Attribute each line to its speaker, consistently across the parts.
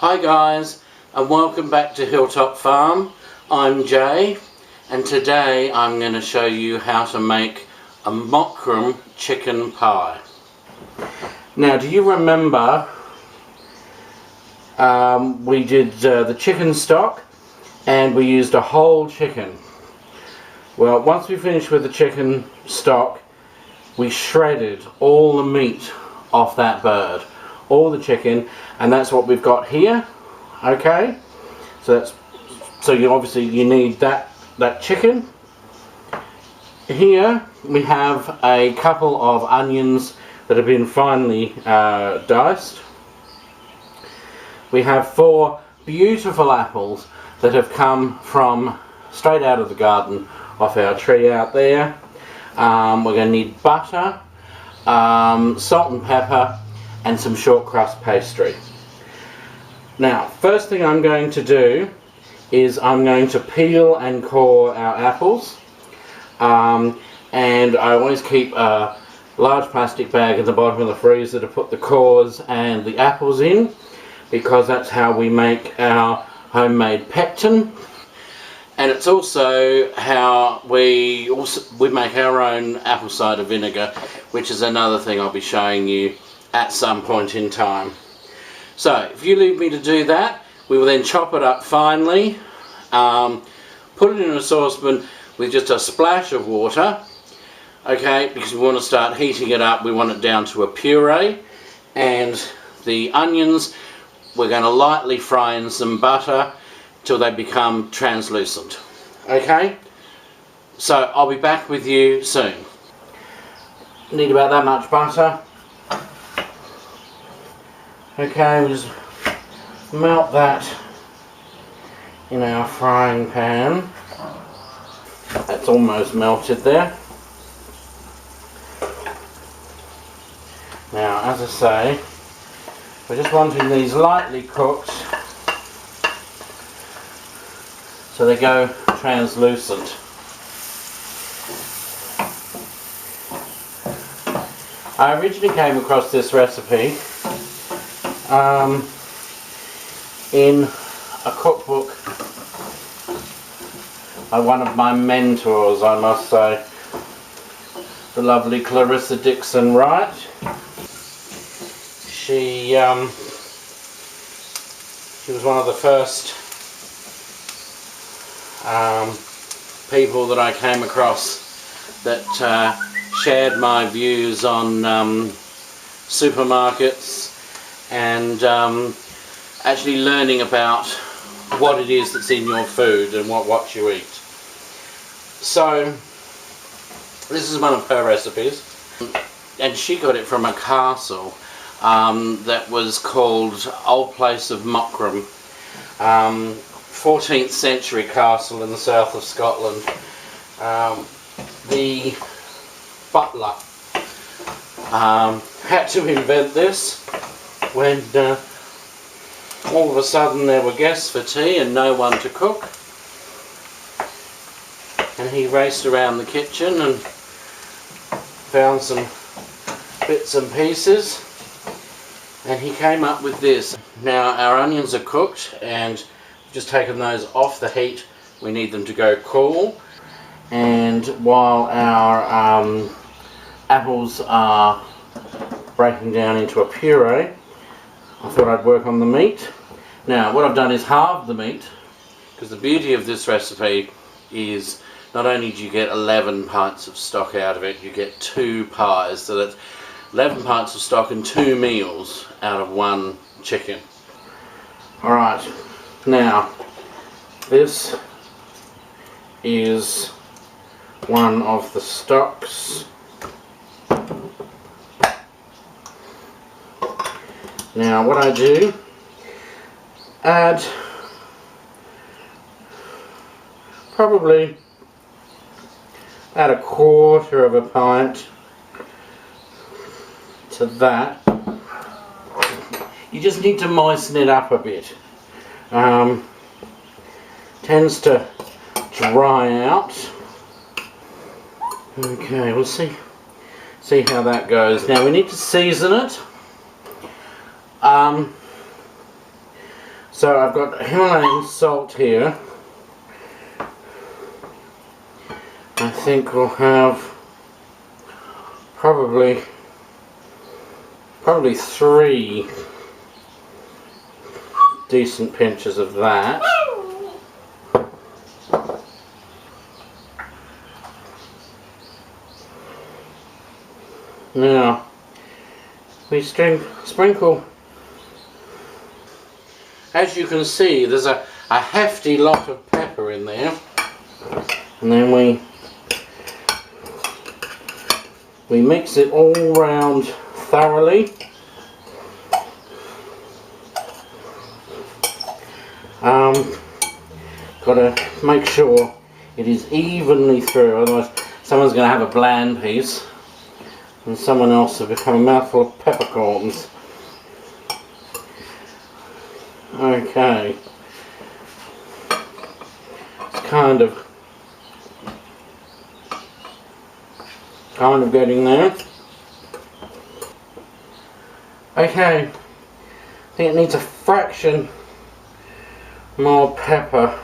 Speaker 1: Hi guys, and welcome back to Hilltop Farm. I'm Jay, and today I'm going to show you how to make a Mochrum chicken pie. Now, do you remember we did the chicken stock and we used a whole chicken? Well, once we finished with the chicken stock, we shredded all the meat off that bird, all the chicken, and that's what we've got here. Okay, so you obviously need that chicken. Here we have a couple of onions that have been finely diced. We have 4 beautiful apples that have come from straight out of the garden off our tree out there. We're going to need butter, salt and pepper, and some short crust pastry. Now, first thing I'm going to do is I'm going to peel and core our apples, and I always keep a large plastic bag at the bottom of the freezer to put the cores and the apples in, because that's how we make our homemade pectin. And it's also how we make our own apple cider vinegar, which is another thing I'll be showing you at some point in time. So if you leave me to do that, we will then chop it up finely, put it in a saucepan with just a splash of water, okay, because we want to start heating it up. We want it down to a puree, and the onions we're going to lightly fry in some butter till they become translucent. Okay, so I'll be back with you soon. Need about that much butter. Okay, we'll just melt that in our frying pan. That's almost melted there. Now, as I say, we're just wanting these lightly cooked so they go translucent. I originally came across this recipe in a cookbook by one of my mentors, I must say, the lovely Clarissa Dixon Wright. She was one of the first people that I came across that shared my views on supermarkets and actually learning about what it is that's in your food and what you eat. So this is one of her recipes, and she got it from a castle that was called Old Place of Mochrum, 14th century castle in the south of Scotland. The butler had to invent this when all of a sudden there were guests for tea and no one to cook, and he raced around the kitchen and found some bits and pieces, and he came up with this. Now our onions are cooked and just taken those off the heat. We need them to go cool, and while our apples are breaking down into a puree, I thought I'd work on the meat. Now what I've done is halve the meat, because the beauty of this recipe is not only do you get 11 pints of stock out of it, you get 2 pies, so that's 11 pints of stock and 2 meals out of 1 chicken. Alright, now this is one of the stocks. Now what I do, add probably add 1/4 of a pint to that. You just need to moisten it up a bit. Tends to dry out. Okay, we'll see how that goes. Now we need to season it. So I've got Himalayan salt here. I think we'll have probably 3 decent pinches of that. Now we sprinkle. As you can see, there's a hefty lot of pepper in there, and then we mix it all round thoroughly. Got to make sure it is evenly through, otherwise someone's going to have a bland piece and someone else will become a mouthful of peppercorns. Okay, it's kind of getting there. Okay, I think it needs a fraction more pepper.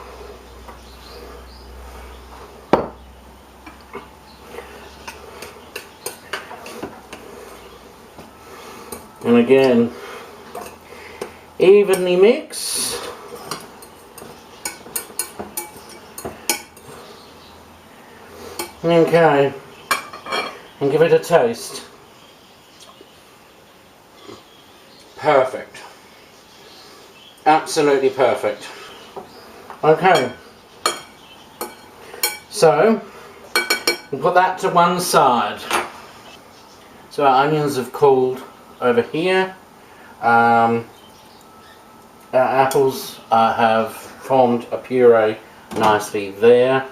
Speaker 1: And again, evenly mix. Okay, and give it a taste. Perfect. Absolutely perfect. Okay, so we'll put that to one side. So our onions have cooled over here. Our apples have formed a puree nicely there.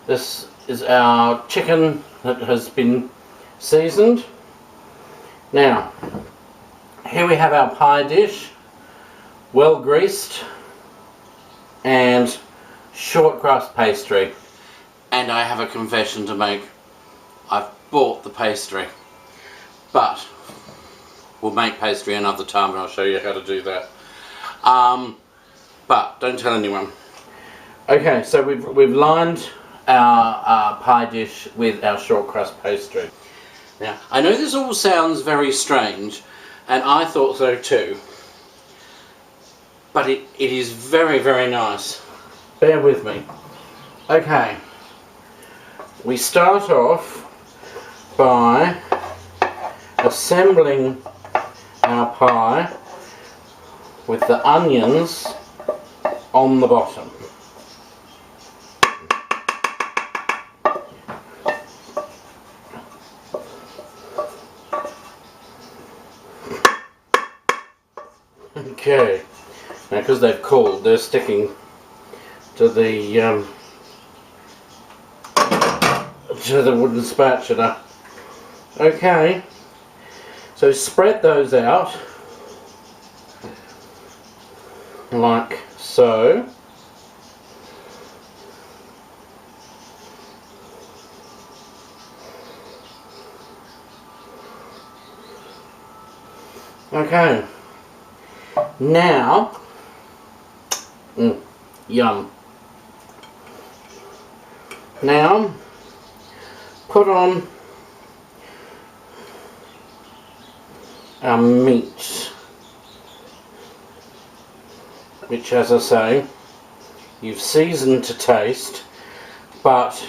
Speaker 1: This is our chicken that has been seasoned. Now, here we have our pie dish, well greased, and short crust pastry. And I have a confession to make. I've bought the pastry, but we'll make pastry another time and I'll show you how to do that. But don't tell anyone. Okay, so we've lined our pie dish with our short crust pastry. Now, I know this all sounds very strange, and I thought so too, but it is very, very nice. Bear with me. Okay, we start off by assembling our pie with the onions on the bottom. Okay, now because they've cooled, they're sticking to the wooden spatula. Okay, so spread those out like so. Okay, now, yum. Now, put on our meat, which, as I say, you've seasoned to taste, but,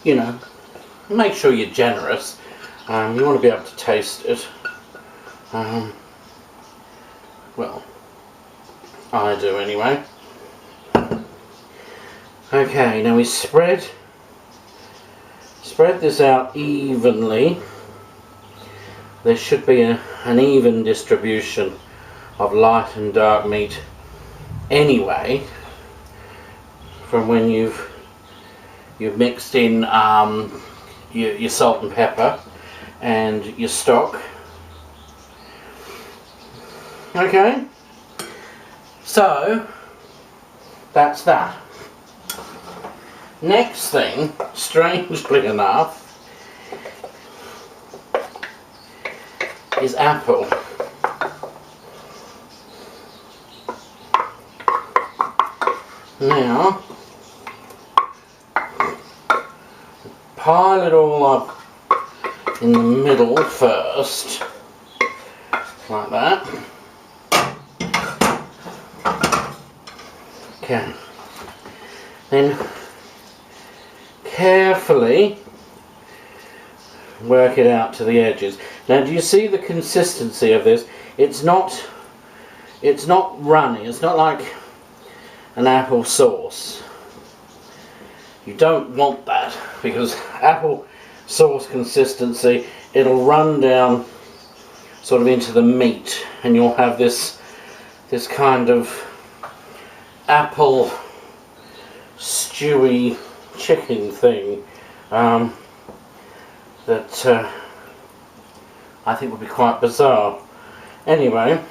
Speaker 1: you know, make sure you're generous. You want to be able to taste it. Well, I do anyway. Okay, now we spread this out evenly. There should be an even distribution of light and dark meat anyway, from when you've mixed in your salt and pepper and your stock. Okay, so that's that. Next thing, strangely enough, is apple. Now, pile it all up in the middle first, like that. Okay. Then carefully work it out to the edges. Now, do you see the consistency of this? It's not runny. It's not like an apple sauce. You don't want that, because apple sauce consistency, it'll run down sort of into the meat, and you'll have this kind of apple stewy chicken thing that I think would be quite bizarre. Anyway,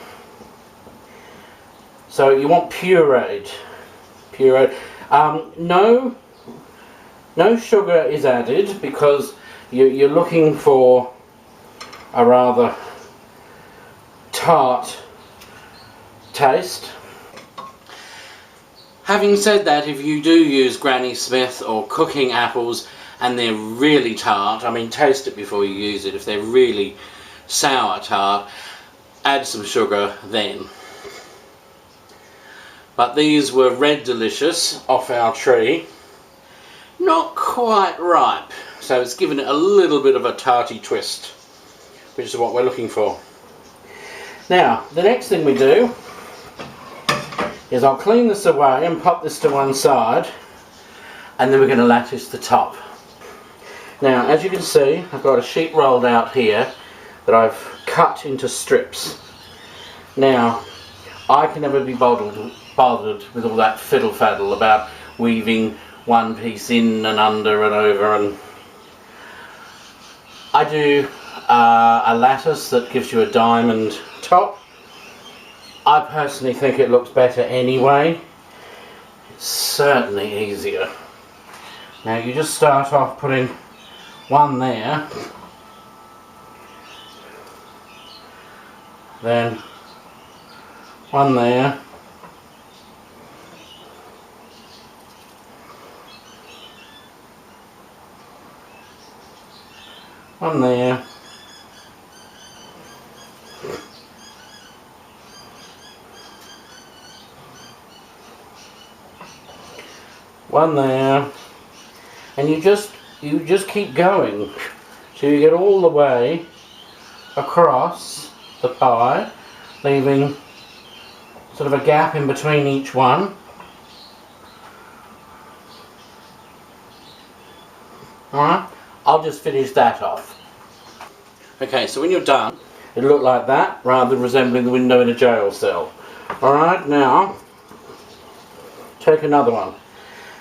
Speaker 1: so you want pureed. No sugar is added, because you're looking for a rather tart taste. Having said that, if you do use Granny Smith or cooking apples and they're really tart, I mean, taste it before you use it. If they're really sour tart, add some sugar then. But these were red delicious off our tree. Not quite ripe, so it's given it a little bit of a tarty twist, which is what we're looking for. Now, the next thing we do is I'll clean this away and pop this to one side, and then we're going to lattice the top. Now, as you can see, I've got a sheet rolled out here that I've cut into strips. Now, I can never be bothered with all that fiddle-faddle about weaving one piece in and under and over, and I do a lattice that gives you a diamond top. I personally think it looks better anyway. It's certainly easier. Now you just start off putting one there, then one there, one there, one there, and you just keep going till you get all the way across the pie, leaving sort of a gap in between each one. Alright, I'll just finish that off. Okay, so when you're done, it'll look like that, rather than resembling the window in a jail cell. Alright, now take another one.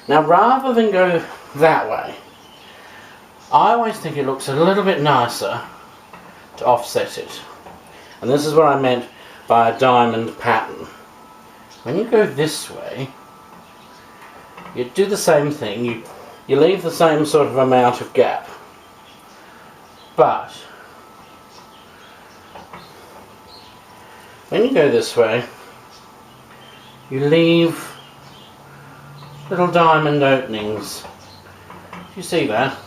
Speaker 1: Now, rather than go that way, I always think it looks a little bit nicer to offset it. And this is what I meant by a diamond pattern. When you go this way, you do the same thing. You leave the same sort of amount of gap. But when you go this way, you leave little diamond openings. Do you see that?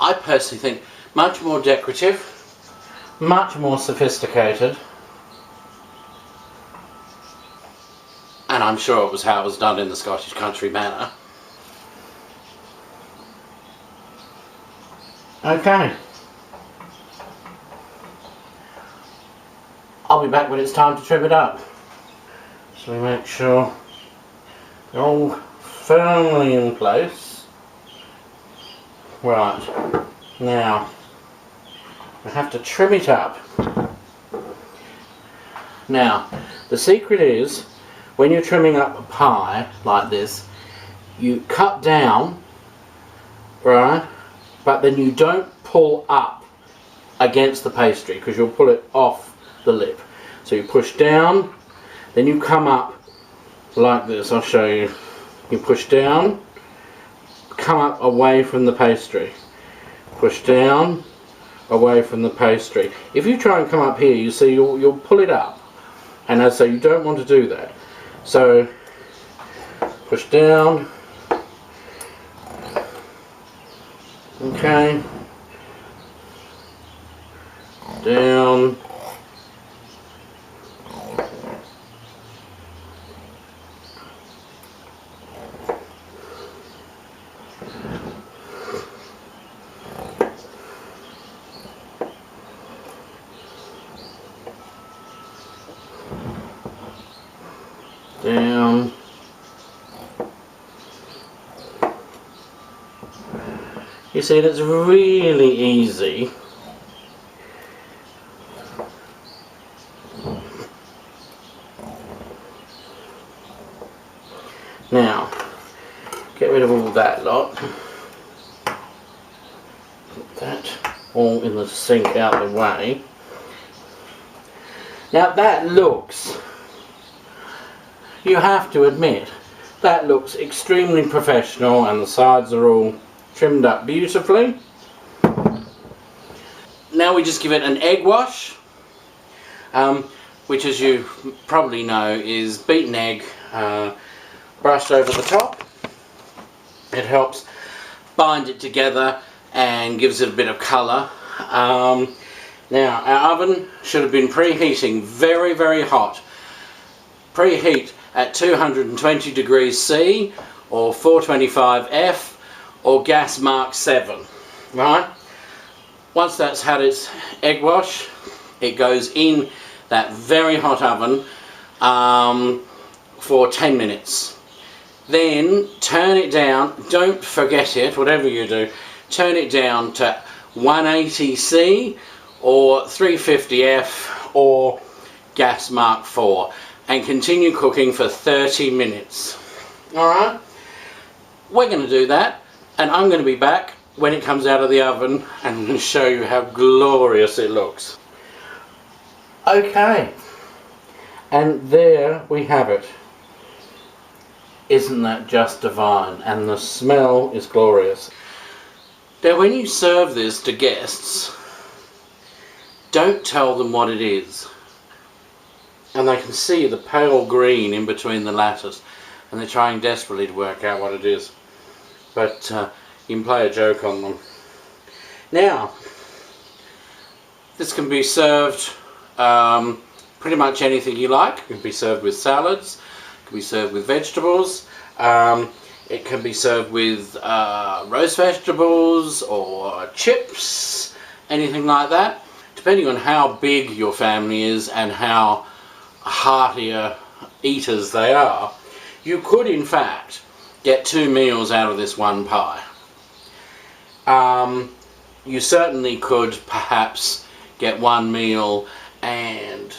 Speaker 1: I personally think much more decorative, much more sophisticated, and I'm sure it was how it was done in the Scottish country manor. Okay. I'll be back when it's time to trim it up. So we make sure they're all firmly in place. Right, now I have to trim it up. Now, the secret is, when you're trimming up a pie like this, you cut down, right, but then you don't pull up against the pastry, because you'll pull it off the lip. So you push down, then you come up like this. I'll show you. You push down, come up away from the pastry, push down, away from the pastry. If you try and come up here, you see you'll pull it up, and as I say, you don't want to do that. So Push down. Okay. Down. Down. You see, that's really easy. Now, get rid of all that lot. Put that all in the sink out the way. Now that looks, you have to admit, that looks extremely professional, and the sides are all trimmed up beautifully. Now we just give it an egg wash, which, as you probably know, is beaten egg brushed over the top. It helps bind it together and gives it a bit of colour. Now our oven should have been preheating very, very hot. Preheat at 220 degrees C or 425 F or gas mark 7, right? Once that's had its egg wash, it goes in that very hot oven for 10 minutes. Then turn it down, don't forget it, whatever you do, turn it down to 180 C or 350 F or gas mark 4 and continue cooking for 30 minutes. Alright? We're going to do that, and I'm going to be back when it comes out of the oven and I'm going to show you how glorious it looks. Okay, and there we have it. Isn't that just divine? And the smell is glorious. Now when you serve this to guests, don't tell them what it is. And they can see the pale green in between the lattice, and they're trying desperately to work out what it is. But you can play a joke on them. Now, this can be served pretty much anything you like. It can be served with salads, it can be served with vegetables, it can be served with roast vegetables or chips, anything like that. Depending on how big your family is and how heartier eaters they are, you could in fact get 2 meals out of this one pie. You certainly could perhaps get 1 meal and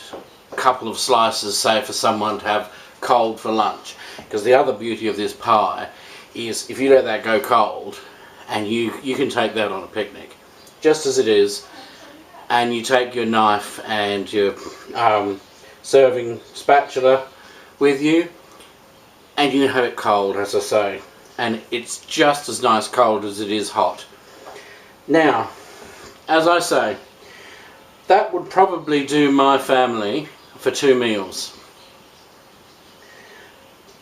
Speaker 1: a couple of slices, say, for someone to have cold for lunch. Because the other beauty of this pie is if you let that go cold, and you can take that on a picnic just as it is, and you take your knife and your serving spatula with you, and you can have it cold, as I say, and it's just as nice cold as it is hot. Now, as I say, that would probably do my family for 2 meals.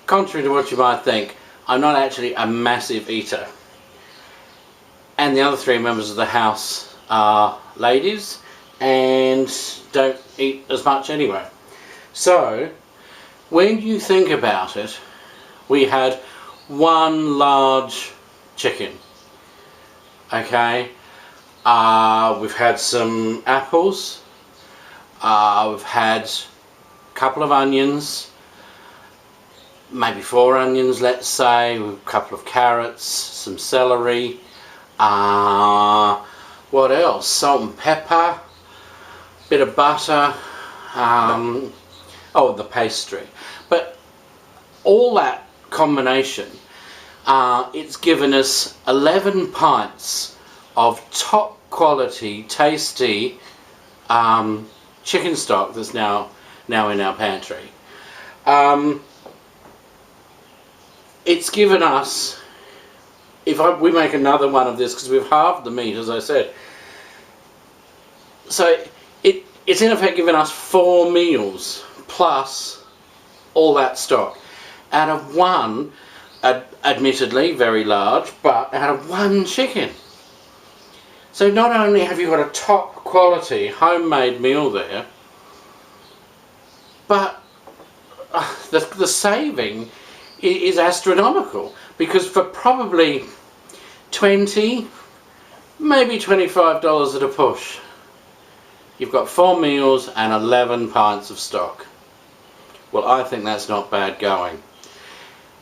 Speaker 1: Contrary to what you might think, I'm not actually a massive eater, and the other 3 members of the house are ladies and don't eat as much anyway. So when you think about it, we had 1 large chicken, okay, we've had some apples, we've had a couple of onions, maybe 4 onions, let's say, with a couple of carrots, some celery, what else, salt and pepper, bit of butter, oh, the pastry. But all that combination, it's given us 11 pints of top quality, tasty chicken stock that's now in our pantry. It's given us, we make another one of this, because we've halved the meat, as I said, so it's in effect given us 4 meals plus all that stock out of one admittedly very large, but out of one chicken. So not only have you got a top quality homemade meal there, but the saving is astronomical, because for probably 20, maybe $25 at a push, you've got 4 meals and 11 pints of stock. Well, I think that's not bad going.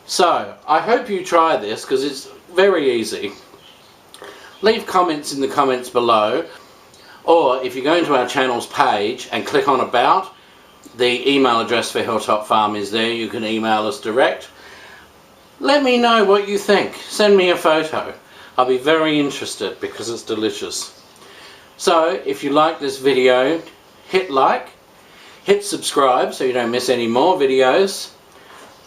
Speaker 1: So I hope you try this, because it's very easy. Leave comments in the comments below, or if you go into our channel's page and click on About, the email address for Hilltop Farm is there. You can email us direct. Let me know what you think. Send me a photo. I'll be very interested, because it's delicious. So if you like this video, hit like, hit subscribe so you don't miss any more videos,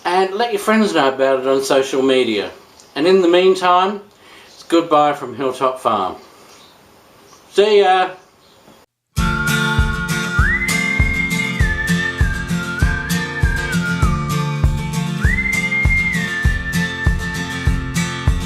Speaker 1: and let your friends know about it on social media. And in the meantime, it's goodbye from Hilltop Farm. See ya!